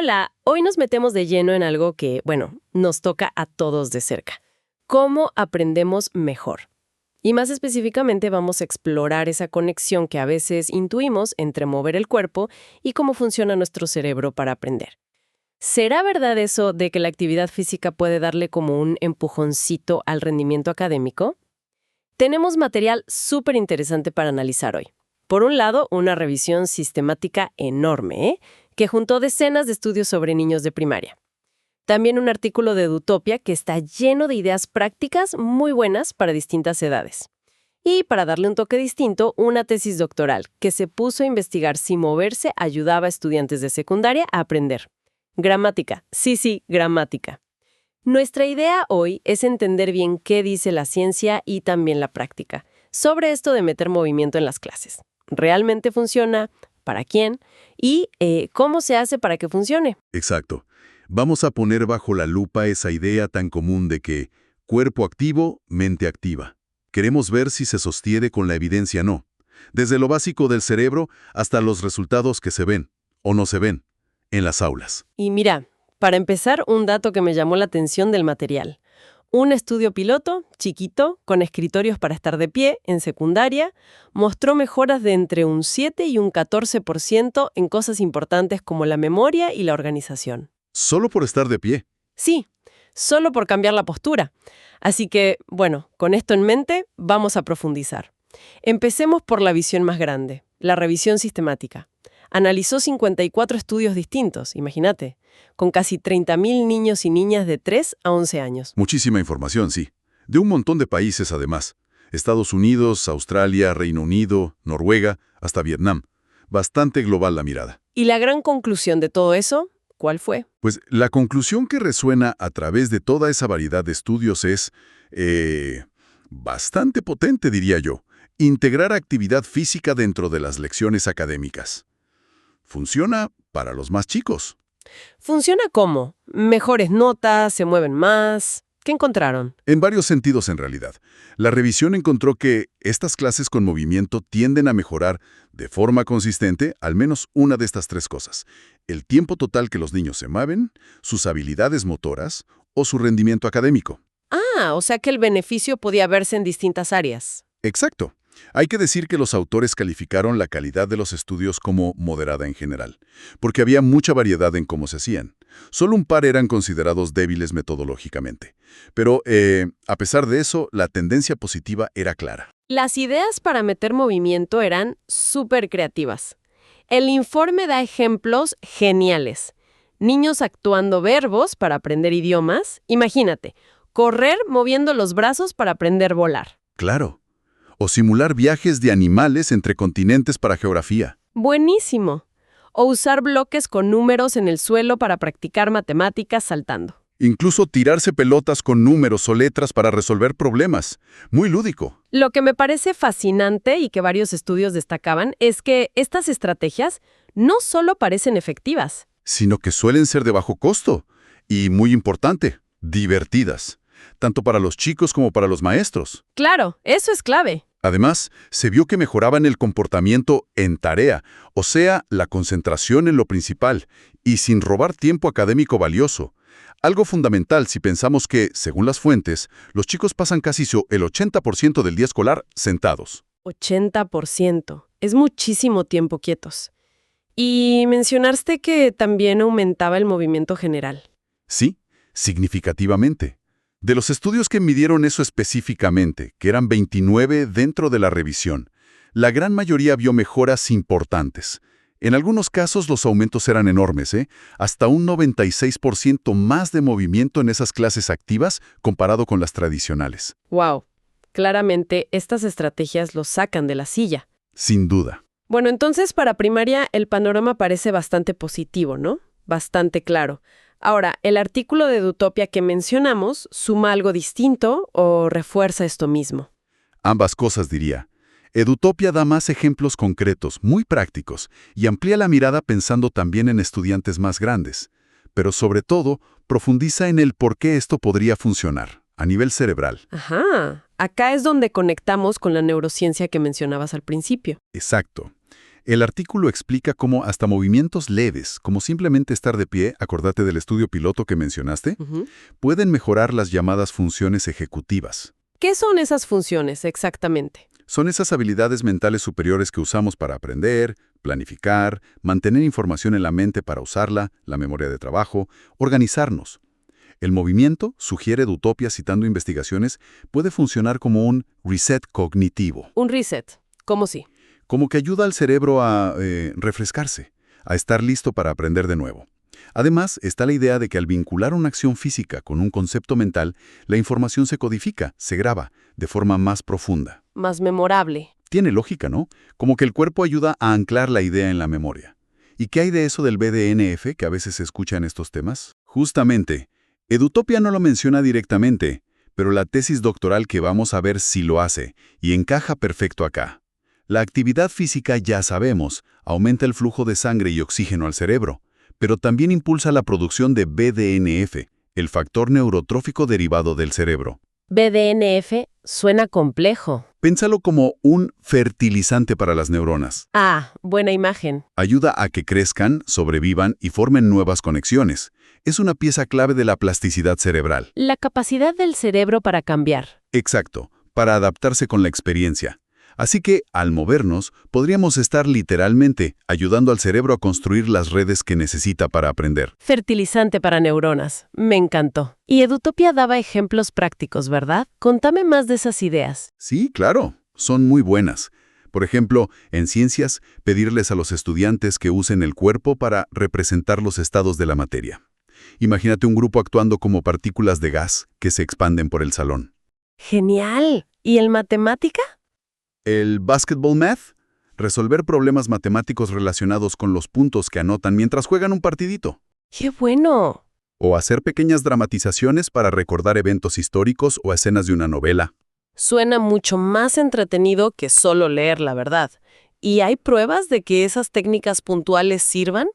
Hola, hoy nos metemos de lleno en algo que, bueno, nos toca a todos de cerca. ¿Cómo aprendemos mejor? Y más específicamente vamos a explorar esa conexión que a veces intuimos entre mover el cuerpo y cómo funciona nuestro cerebro para aprender. ¿Será verdad eso de que la actividad física puede darle como un empujoncito al rendimiento académico? Tenemos material súper interesante para analizar hoy. Por un lado, una revisión sistemática enorme, que juntó decenas de estudios sobre niños de primaria. También un artículo de Edutopia que está lleno de ideas prácticas muy buenas para distintas edades. Y para darle un toque distinto, una tesis doctoral que se puso a investigar si moverse ayudaba a estudiantes de secundaria a aprender. Gramática, sí, gramática. Nuestra idea hoy es entender bien qué dice la ciencia y también la práctica sobre esto de meter movimiento en las clases. ¿Realmente funciona? ¿Para quién? Y ¿cómo se hace para que funcione? Exacto. Vamos a poner bajo la lupa esa idea tan común de que cuerpo activo, mente activa. Queremos ver si se sostiene con la evidencia o no. Desde lo básico del cerebro hasta los resultados que se ven, o no se ven, en las aulas. Y mira, para empezar, un dato que me llamó la atención del material. Un estudio piloto, chiquito, con escritorios para estar de pie, en secundaria, mostró mejoras de entre un 7 y un 14% en cosas importantes como la memoria y la organización. Solo por estar de pie. Sí, solo por cambiar la postura. Así que, bueno, con esto en mente, vamos a profundizar. Empecemos por la visión más grande, la revisión sistemática. Analizó 54 estudios distintos, imagínate, con casi 30.000 niños y niñas de 3 a 11 años. Muchísima información, sí. De un montón de países, además. Estados Unidos, Australia, Reino Unido, Noruega, hasta Vietnam. Bastante global la mirada. ¿Y la gran conclusión de todo eso? ¿Cuál fue? Pues la conclusión que resuena a través de toda esa variedad de estudios es bastante potente, diría yo. Integrar actividad física dentro de las lecciones académicas. Funciona para los más chicos. ¿Funciona cómo? ¿Mejores notas? ¿Se mueven más? ¿Qué encontraron? En varios sentidos, en realidad. La revisión encontró que estas clases con movimiento tienden a mejorar de forma consistente al menos una de estas tres cosas: el tiempo total que los niños se mueven, sus habilidades motoras o su rendimiento académico. Ah, o sea que el beneficio podía verse en distintas áreas. Exacto. Hay que decir que los autores calificaron la calidad de los estudios como moderada en general, porque había mucha variedad en cómo se hacían. Solo un par eran considerados débiles metodológicamente. Pero, a pesar de eso, la tendencia positiva era clara. Las ideas para meter movimiento eran súper creativas. El informe da ejemplos geniales. Niños actuando verbos para aprender idiomas. Imagínate, correr moviendo los brazos para aprender a volar. Claro. O simular viajes de animales entre continentes para geografía. Buenísimo. O usar bloques con números en el suelo para practicar matemáticas saltando. Incluso tirarse pelotas con números o letras para resolver problemas. Muy lúdico. Lo que me parece fascinante y que varios estudios destacaban es que estas estrategias no solo parecen efectivas, Sino que suelen ser de bajo costo. Y, muy importante, divertidas. Tanto para los chicos como para los maestros. Claro, eso es clave. Además, se vio que mejoraban el comportamiento en tarea, o sea, la concentración en lo principal, y sin robar tiempo académico valioso. Algo fundamental si pensamos que, según las fuentes, los chicos pasan casi el 80% del día escolar sentados. 80%. Es muchísimo tiempo quietos. Y mencionaste que también aumentaba el movimiento general. Sí, significativamente. De los estudios que midieron eso específicamente, que eran 29 dentro de la revisión, la gran mayoría vio mejoras importantes. En algunos casos los aumentos eran enormes, hasta un 96% más de movimiento en esas clases activas comparado con las tradicionales. ¡Wow! Claramente, estas estrategias los sacan de la silla. Sin duda. Bueno, entonces para primaria el panorama parece bastante positivo, ¿no? Bastante claro. Ahora, ¿el artículo de Edutopia que mencionamos suma algo distinto o refuerza esto mismo? Ambas cosas, diría. Edutopia da más ejemplos concretos, muy prácticos, y amplía la mirada pensando también en estudiantes más grandes. Pero sobre todo, profundiza en el por qué esto podría funcionar, a nivel cerebral. Ajá. Acá es donde conectamos con la neurociencia que mencionabas al principio. Exacto. El artículo explica cómo hasta movimientos leves, como simplemente estar de pie, acordate del estudio piloto que mencionaste, Ujú. pueden mejorar las llamadas funciones ejecutivas. ¿Qué son esas funciones exactamente? Son esas habilidades mentales superiores que usamos para aprender, planificar, mantener información en la mente para usarla, la memoria de trabajo, organizarnos. El movimiento, sugiere Edutopia citando investigaciones, puede funcionar como un reset cognitivo, Un reset. ¿Cómo sí? como que ayuda al cerebro a refrescarse, a estar listo para aprender de nuevo. Además, está la idea de que al vincular una acción física con un concepto mental, la información se codifica, se graba, de forma más profunda. Más memorable. Tiene lógica, ¿no? Como que el cuerpo ayuda a anclar la idea en la memoria. ¿Y qué hay de eso del BDNF que a veces se escucha en estos temas? Justamente, Edutopia no lo menciona directamente, pero la tesis doctoral que vamos a ver sí lo hace, y encaja perfecto acá. La actividad física, ya sabemos, aumenta el flujo de sangre y oxígeno al cerebro, pero también impulsa la producción de BDNF, el factor neurotrófico derivado del cerebro. BDNF suena complejo. Pénsalo como un fertilizante para las neuronas. Ah, buena imagen. Ayuda a que crezcan, sobrevivan y formen nuevas conexiones. Es una pieza clave de la plasticidad cerebral. La capacidad del cerebro para cambiar. Exacto, para adaptarse con la experiencia. Así que, al movernos, podríamos estar literalmente ayudando al cerebro a construir las redes que necesita para aprender. Fertilizante para neuronas. Me encantó. Y Edutopia daba ejemplos prácticos, ¿verdad? Contame más de esas ideas. Sí, claro, son muy buenas. Por ejemplo, en ciencias, pedirles a los estudiantes que usen el cuerpo para representar los estados de la materia. Imagínate un grupo actuando como partículas de gas que se expanden por el salón. ¡Genial! ¿Y el matemática? El basketball math, resolver problemas matemáticos relacionados con los puntos que anotan mientras juegan un partidito. ¡Qué bueno! O hacer pequeñas dramatizaciones para recordar eventos históricos o escenas de una novela. Suena mucho más entretenido que solo leer, la verdad. ¿Y hay pruebas de que esas técnicas puntuales sirvan?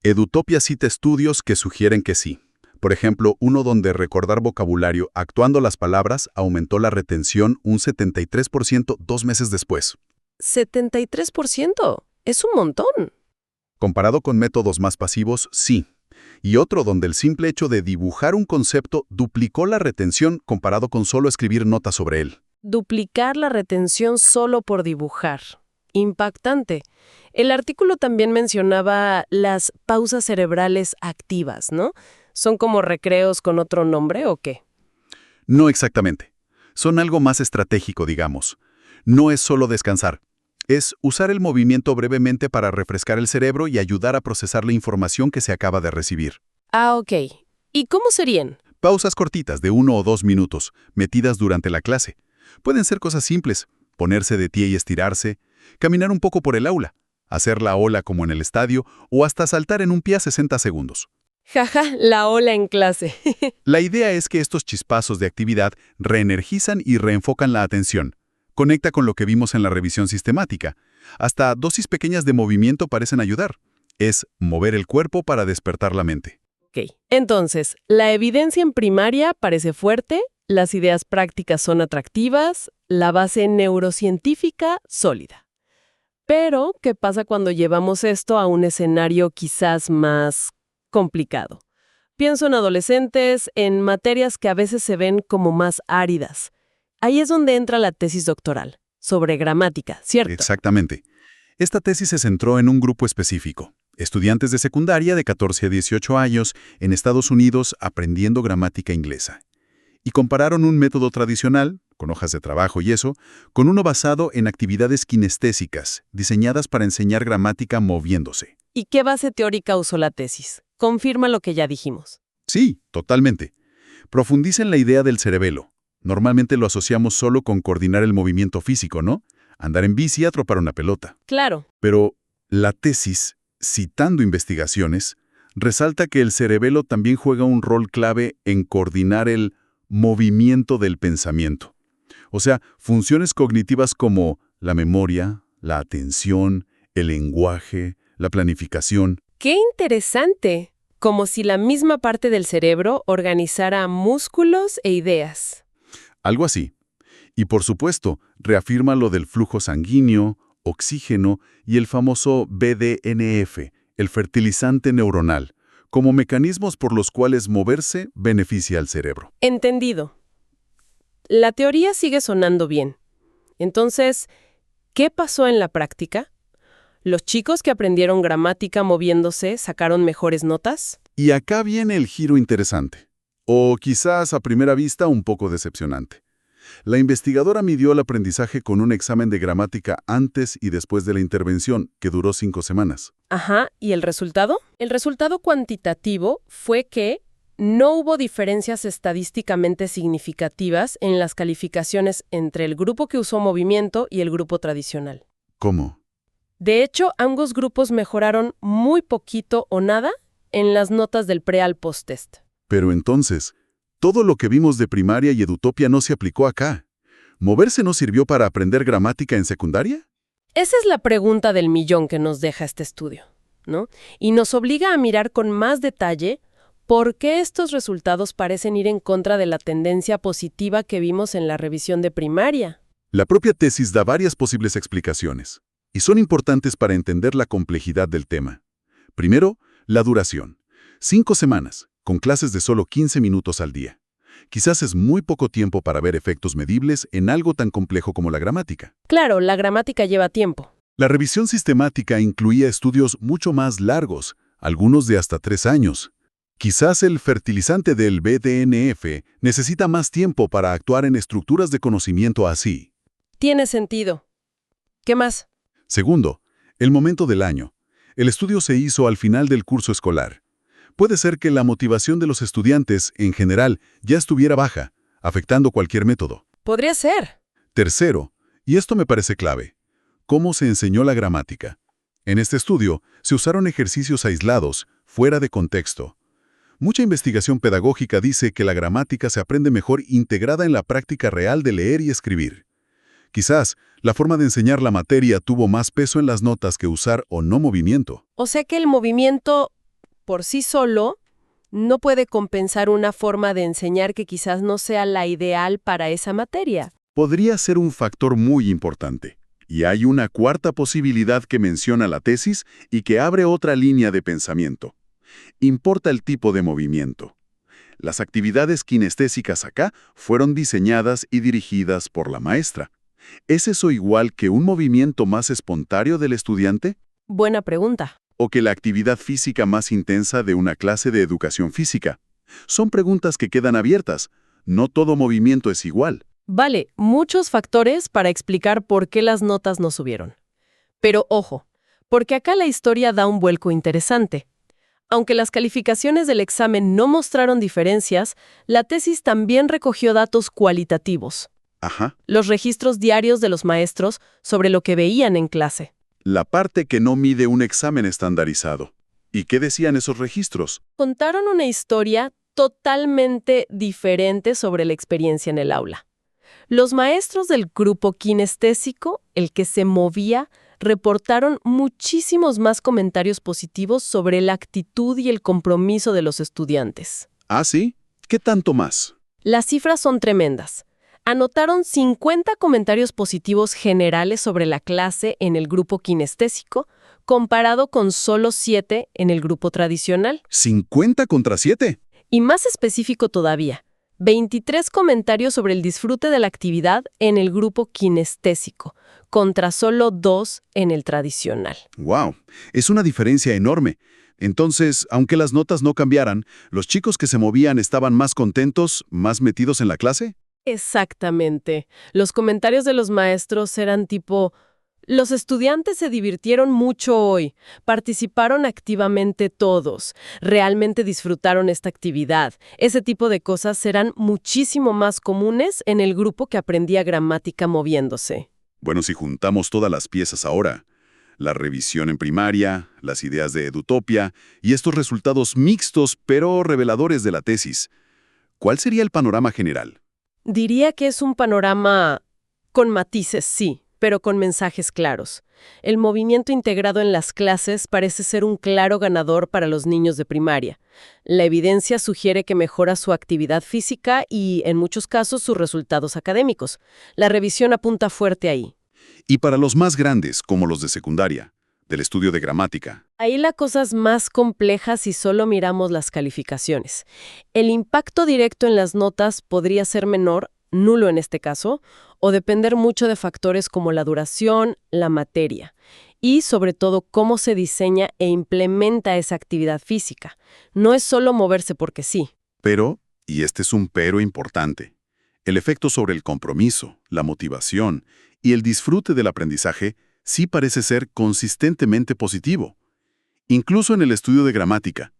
Edutopia cita estudios que sugieren que sí. Por ejemplo, uno donde recordar vocabulario actuando las palabras aumentó la retención un 73% 2 meses después. 73%. Es un montón. Comparado con métodos más pasivos, sí. Y otro donde el simple hecho de dibujar un concepto duplicó la retención comparado con solo escribir notas sobre él. Duplicar la retención solo por dibujar. Impactante. El artículo también mencionaba las pausas cerebrales activas, ¿no? ¿Son como recreos con otro nombre o qué? No exactamente. Son algo más estratégico, digamos. No es solo descansar. Es usar el movimiento brevemente para refrescar el cerebro y ayudar a procesar la información que se acaba de recibir. Ah, ok. ¿Y cómo serían? Pausas cortitas de 1 o 2 minutos, metidas durante la clase. Pueden ser cosas simples, ponerse de pie y estirarse, caminar un poco por el aula, hacer la ola como en el estadio o hasta saltar en un pie a 60 segundos. Jaja, la ola en clase. La idea es que estos chispazos de actividad reenergizan y reenfocan la atención. Conecta con lo que vimos en la revisión sistemática. Hasta dosis pequeñas de movimiento parecen ayudar. Es mover el cuerpo para despertar la mente. Ok. Entonces, la evidencia en primaria parece fuerte, las ideas prácticas son atractivas, la base neurocientífica sólida. Pero, ¿qué pasa cuando llevamos esto a un escenario quizás más complicado? Pienso en adolescentes, en materias que a veces se ven como más áridas. Ahí es donde entra la tesis doctoral, sobre gramática, ¿cierto? Exactamente. Esta tesis se centró en un grupo específico. Estudiantes de secundaria de 14 a 18 años en Estados Unidos aprendiendo gramática inglesa. Y compararon un método tradicional, con hojas de trabajo y eso, con uno basado en actividades kinestésicas, diseñadas para enseñar gramática moviéndose. ¿Y qué base teórica usó la tesis? Confirma lo que ya dijimos. Sí, totalmente. Profundiza en la idea del cerebelo. Normalmente lo asociamos solo con coordinar el movimiento físico, ¿no? Andar en bici y atropar una pelota. Claro. Pero la tesis, citando investigaciones, resalta que el cerebelo también juega un rol clave en coordinar el movimiento del pensamiento. O sea, funciones cognitivas como la memoria, la atención, el lenguaje, la planificación. ¡Qué interesante! Como si la misma parte del cerebro organizara músculos e ideas. Algo así. Y por supuesto, reafirma lo del flujo sanguíneo, oxígeno y el famoso BDNF, el fertilizante neuronal, como mecanismos por los cuales moverse beneficia al cerebro. Entendido. La teoría sigue sonando bien. Entonces, ¿qué pasó en la práctica? ¿Los chicos que aprendieron gramática moviéndose sacaron mejores notas? Y acá viene el giro interesante, o quizás a primera vista un poco decepcionante. La investigadora midió el aprendizaje con un examen de gramática antes y después de la intervención, que duró 5 semanas. Ajá, ¿y el resultado? El resultado cuantitativo fue que no hubo diferencias estadísticamente significativas en las calificaciones entre el grupo que usó movimiento y el grupo tradicional. ¿Cómo? De hecho, ambos grupos mejoraron muy poquito o nada en las notas del pre al post-test. Pero entonces, todo lo que vimos de primaria y Edutopia no se aplicó acá. ¿Moverse no sirvió para aprender gramática en secundaria? Esa es la pregunta del millón que nos deja este estudio, ¿no? Y nos obliga a mirar con más detalle por qué estos resultados parecen ir en contra de la tendencia positiva que vimos en la revisión de primaria. La propia tesis da varias posibles explicaciones, y son importantes para entender la complejidad del tema. Primero, la duración. 5 semanas, con clases de solo 15 minutos al día. Quizás es muy poco tiempo para ver efectos medibles en algo tan complejo como la gramática. Claro, la gramática lleva tiempo. La revisión sistemática incluía estudios mucho más largos, algunos de hasta 3 años. Quizás el fertilizante del BDNF necesita más tiempo para actuar en estructuras de conocimiento así. Tiene sentido. ¿Qué más? Segundo, el momento del año. El estudio se hizo al final del curso escolar. Puede ser que la motivación de los estudiantes, en general, ya estuviera baja, afectando cualquier método. Podría ser. Tercero, y esto me parece clave, ¿cómo se enseñó la gramática? En este estudio, se usaron ejercicios aislados, fuera de contexto. Mucha investigación pedagógica dice que la gramática se aprende mejor integrada en la práctica real de leer y escribir. Quizás, la forma de enseñar la materia tuvo más peso en las notas que usar o no movimiento. O sea que el movimiento por sí solo no puede compensar una forma de enseñar que quizás no sea la ideal para esa materia. Podría ser un factor muy importante. Y hay una cuarta posibilidad que menciona la tesis y que abre otra línea de pensamiento. Importa el tipo de movimiento. Las actividades kinestésicas acá fueron diseñadas y dirigidas por la maestra. ¿Es eso igual que un movimiento más espontáneo del estudiante? Buena pregunta. ¿O que la actividad física más intensa de una clase de educación física? Son preguntas que quedan abiertas. No todo movimiento es igual. Vale, muchos factores para explicar por qué las notas no subieron. Pero ojo, porque acá la historia da un vuelco interesante. Aunque las calificaciones del examen no mostraron diferencias, la tesis también recogió datos cualitativos. Ajá. Los registros diarios de los maestros sobre lo que veían en clase. La parte que no mide un examen estandarizado. ¿Y qué decían esos registros? Contaron una historia totalmente diferente sobre la experiencia en el aula. Los maestros del grupo kinestésico, el que se movía, reportaron muchísimos más comentarios positivos sobre la actitud y el compromiso de los estudiantes. ¿Ah, sí? ¿Qué tanto más? Las cifras son tremendas. Anotaron 50 comentarios positivos generales sobre la clase en el grupo kinestésico, comparado con solo 7 en el grupo tradicional. ¿50 contra 7? Y más específico todavía, 23 comentarios sobre el disfrute de la actividad en el grupo kinestésico, contra solo 2 en el tradicional. ¡Wow! Es una diferencia enorme. Entonces, aunque las notas no cambiaran, ¿los chicos que se movían estaban más contentos, más metidos en la clase? Exactamente. Los comentarios de los maestros eran tipo: los estudiantes se divirtieron mucho hoy, participaron activamente todos, realmente disfrutaron esta actividad. Ese tipo de cosas serán muchísimo más comunes en el grupo que aprendía gramática moviéndose. Bueno, si juntamos todas las piezas ahora, la revisión en primaria, las ideas de Edutopia y estos resultados mixtos pero reveladores de la tesis, ¿cuál sería el panorama general? Diría que es un panorama con matices, sí, pero con mensajes claros. El movimiento integrado en las clases parece ser un claro ganador para los niños de primaria. La evidencia sugiere que mejora su actividad física y, en muchos casos, sus resultados académicos. La revisión apunta fuerte ahí. Y para los más grandes, como los de secundaria, del estudio de gramática. Ahí la cosa es más compleja si solo miramos las calificaciones. El impacto directo en las notas podría ser menor, nulo en este caso, o depender mucho de factores como la duración, la materia y, sobre todo, cómo se diseña e implementa esa actividad física. No es solo moverse porque sí. Pero, y este es un pero importante, el efecto sobre el compromiso, la motivación y el disfrute del aprendizaje sí parece ser consistentemente positivo, incluso en el estudio de gramática.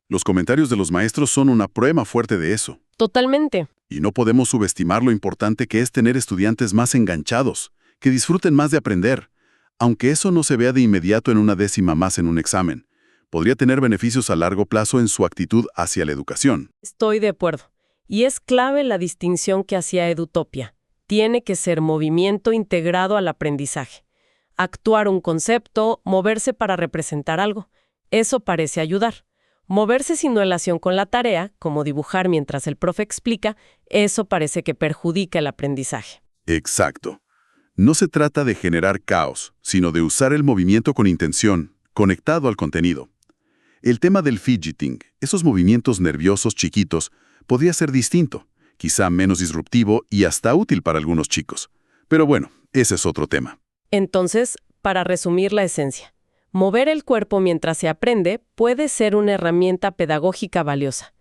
Los comentarios de los maestros son una prueba fuerte de eso. Totalmente. Y no podemos subestimar lo importante que es tener estudiantes más enganchados, que disfruten más de aprender, aunque eso no se vea de inmediato en una décima más en un examen. Podría tener beneficios a largo plazo en su actitud hacia la educación. Estoy de acuerdo. Y es clave la distinción que hacía Edutopia. Tiene que ser movimiento integrado al aprendizaje. Actuar un concepto, moverse para representar algo. Eso parece ayudar. Moverse sin relación con la tarea, como dibujar mientras el profe explica, eso parece que perjudica el aprendizaje. Exacto. No se trata de generar caos, sino de usar el movimiento con intención, conectado al contenido. El tema del fidgeting, esos movimientos nerviosos chiquitos, podría ser distinto, quizá menos disruptivo y hasta útil para algunos chicos. Pero bueno, ese es otro tema. Entonces, para resumir la esencia, mover el cuerpo mientras se aprende puede ser una herramienta pedagógica valiosa.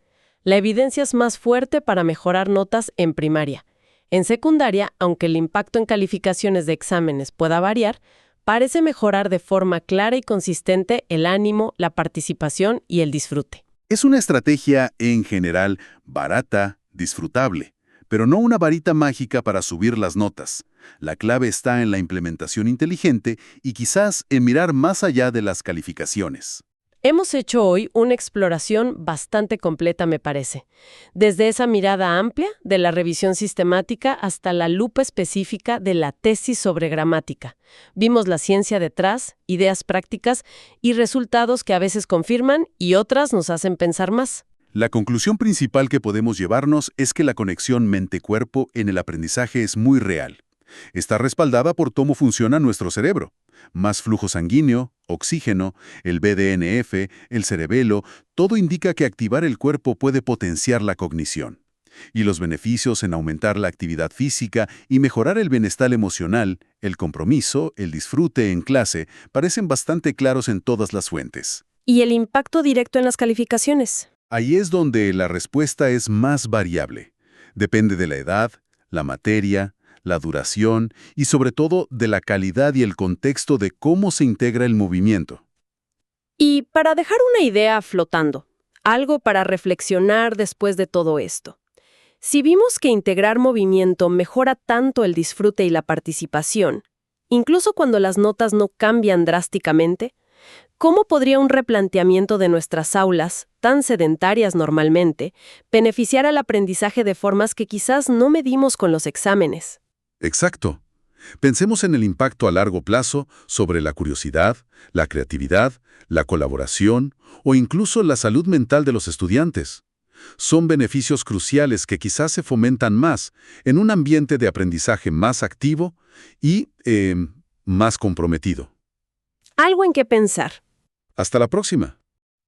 La evidencia es más fuerte para mejorar notas en primaria. En secundaria, aunque el impacto en calificaciones de exámenes pueda variar, parece mejorar de forma clara y consistente el ánimo, la participación y el disfrute. Es una estrategia, en general, barata, disfrutable, pero no una varita mágica para subir las notas. La clave está en la implementación inteligente y quizás en mirar más allá de las calificaciones. Hemos hecho hoy una exploración bastante completa, me parece. Desde esa mirada amplia de la revisión sistemática hasta la lupa específica de la tesis sobre gramática. Vimos la ciencia detrás, ideas prácticas y resultados que a veces confirman y otras nos hacen pensar más. La conclusión principal que podemos llevarnos es que la conexión mente-cuerpo en el aprendizaje es muy real. Está respaldada por cómo funciona nuestro cerebro. Más flujo sanguíneo, oxígeno, el BDNF, el cerebelo, todo indica que activar el cuerpo puede potenciar la cognición. Y los beneficios en aumentar la actividad física y mejorar el bienestar emocional, el compromiso, el disfrute en clase, parecen bastante claros en todas las fuentes. ¿Y el impacto directo en las calificaciones? Ahí es donde la respuesta es más variable. Depende de la edad, la materia, la duración y sobre todo de la calidad y el contexto de cómo se integra el movimiento. Y para dejar una idea flotando, algo para reflexionar después de todo esto. Si vimos que integrar movimiento mejora tanto el disfrute y la participación, incluso cuando las notas no cambian drásticamente, ¿cómo podría un replanteamiento de nuestras aulas, tan sedentarias normalmente, beneficiar al aprendizaje de formas que quizás no medimos con los exámenes? Exacto. Pensemos en el impacto a largo plazo sobre la curiosidad, la creatividad, la colaboración o incluso la salud mental de los estudiantes. Son beneficios cruciales que quizás se fomentan más en un ambiente de aprendizaje más activo y más comprometido. Algo en qué pensar. Hasta la próxima.